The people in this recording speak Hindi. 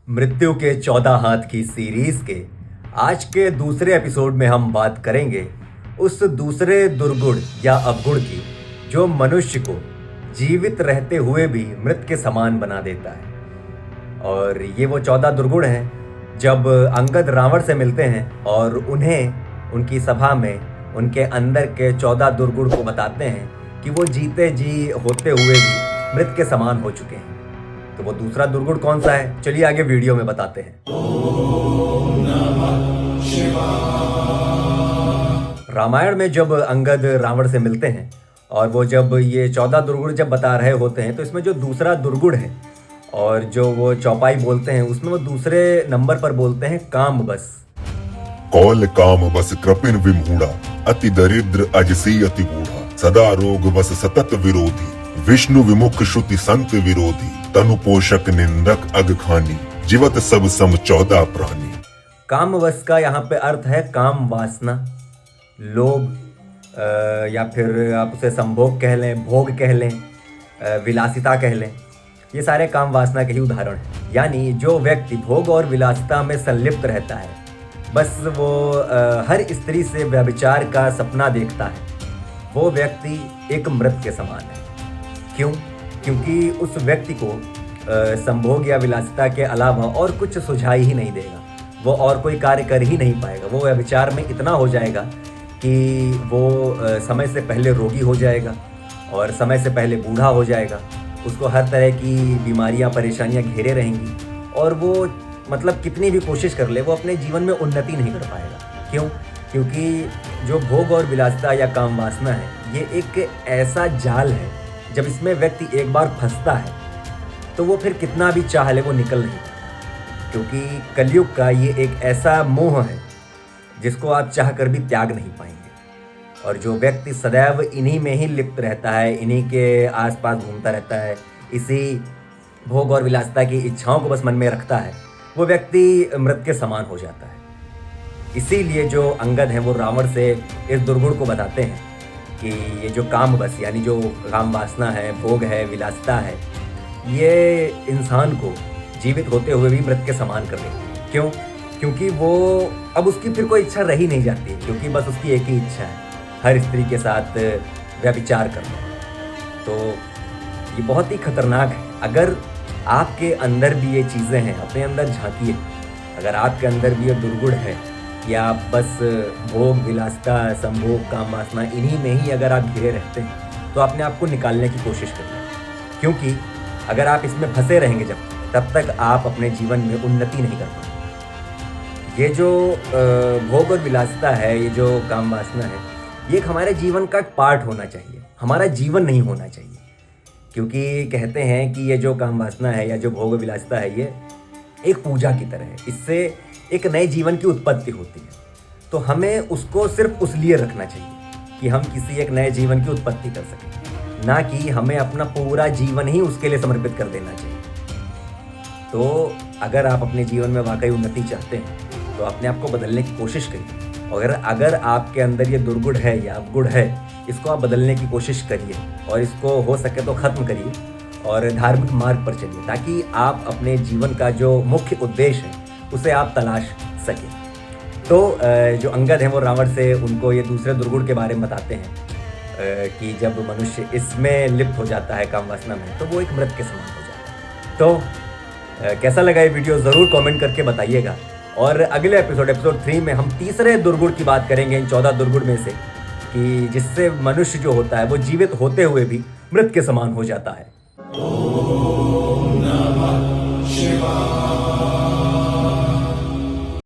मृत्यु के 14 हाथ की सीरीज के आज के दूसरे एपिसोड में हम बात करेंगे उस दूसरे दुर्गुण या अवगुण की जो मनुष्य को जीवित रहते हुए भी मृत के समान बना देता है। और ये वो 14 दुर्गुण हैं जब अंगद रावण से मिलते हैं और उन्हें उनकी सभा में उनके अंदर के 14 दुर्गुण को बताते हैं कि वो जीते जी होते हुए भी मृत के समान हो चुके हैं। तो वो दूसरा दुर्गुण कौन सा है, चलिए आगे वीडियो में बताते हैं। रामायण में जब अंगद रावण से मिलते हैं और वो जब ये 14 दुर्गुण जब बता रहे होते हैं तो इसमें जो दूसरा दुर्गुण है और जो वो चौपाई बोलते हैं उसमें वो दूसरे नंबर पर बोलते हैं काम बस। कौल काम बस कृपिन विमूढ़ा अति दरिद्र अजसी अति बूढ़ा सदा रोग बस सतत विरोधी विष्णु विमुख श्रुति संत विरोधी तनु पोषक निंदक अग खानी जीवत सब सम 14 प्राणी। काम वश का यहाँ पे अर्थ है काम वासना, लोभ, या फिर आप उसे संभोग कह लें, भोग कह लें, विलासिता कह लें। ये सारे काम वासना के ही उदाहरण हैं। यानी जो व्यक्ति भोग और विलासिता में संलिप्त रहता है, बस वो हर स्त्री से व्यभिचार का सपना देखता है, वो व्यक्ति एक मृत के समान है। क्यों? क्योंकि उस व्यक्ति को संभोग या विलासिता के अलावा और कुछ सुझाई ही नहीं देगा, वो और कोई कार्य कर ही नहीं पाएगा। वो व्यभिचार में इतना हो जाएगा कि वो समय से पहले रोगी हो जाएगा और समय से पहले बूढ़ा हो जाएगा। उसको हर तरह की बीमारियां, परेशानियां घेरे रहेंगी और वो मतलब कितनी भी कोशिश कर ले वो अपने जीवन में उन्नति नहीं कर पाएगा। क्यों? क्योंकि जो भोग और विलासिता या काम वासना है ये एक ऐसा जाल है, जब इसमें व्यक्ति एक बार फंसता है तो वो फिर कितना भी चाह ले वो निकल नहीं पाता। क्योंकि कलयुग का ये एक ऐसा मोह है जिसको आप चाह कर भी त्याग नहीं पाएंगे। और जो व्यक्ति सदैव इन्हीं में ही लिप्त रहता है, इन्हीं के आसपास घूमता रहता है, इसी भोग और विलासिता की इच्छाओं को बस मन में रखता है, वो व्यक्ति मृत के समान हो जाता है। इसीलिए जो अंगद हैं वो रावण से इस दुर्गुण को बताते हैं कि ये जो काम बस यानी जो काम वासना है, भोग है, विलासिता है, ये इंसान को जीवित होते हुए भी मृत के समान कर देती है। क्यों? क्योंकि वो अब उसकी फिर कोई इच्छा रही नहीं जाती, क्योंकि बस उसकी एक ही इच्छा है, हर स्त्री के साथ व्यभिचार करना। तो ये बहुत ही खतरनाक है। अगर आपके अंदर भी ये चीज़ें हैं, अपने अंदर झांकिए। अगर आपके अंदर भी ये दुर्गुण है या आप बस भोग, विलासिता, संभोग, काम वासना इन्हीं में ही अगर आप घिरे रहते हैं तो अपने आप को निकालने की कोशिश करिए। क्योंकि अगर आप इसमें फंसे रहेंगे तब तक आप अपने जीवन में उन्नति नहीं कर पाएंगे। ये जो भोग और विलासिता है, ये जो काम वासना है, ये एक हमारे जीवन का पार्ट होना चाहिए, हमारा जीवन नहीं होना चाहिए। क्योंकि कहते हैं कि ये जो काम वासना है या जो भोग और विलासिता है ये एक पूजा की तरह है, इससे एक नए जीवन की उत्पत्ति होती है। तो हमें उसको सिर्फ उस लिए रखना चाहिए कि हम किसी एक नए जीवन की उत्पत्ति कर सकें, ना कि हमें अपना पूरा जीवन ही उसके लिए समर्पित कर देना चाहिए। तो अगर आप अपने जीवन में वाकई उन्नति चाहते हैं तो अपने आप को बदलने की कोशिश करिए। और अगर आपके अंदर ये दुर्गुण है या अवगुण है, इसको आप बदलने की कोशिश करिए और इसको हो सके तो ख़त्म करिए और धार्मिक मार्ग पर चलिए, ताकि आप अपने जीवन का जो मुख्य उद्देश्य है उसे आप तलाश सकें। तो जो अंगद हैं वो रावण से उनको ये दूसरे दुर्गुण के बारे में बताते हैं कि जब मनुष्य इसमें लिप्त हो जाता है काम वासना में तो वो एक मृत के समान हो जाता है। तो कैसा लगा ये वीडियो ज़रूर कमेंट करके बताइएगा। और अगले एपिसोड 3 में हम तीसरे दुर्गुण की बात करेंगे इन 14 दुर्गुण में से, कि जिससे मनुष्य जो होता है वो जीवित होते हुए भी मृत के समान हो जाता है।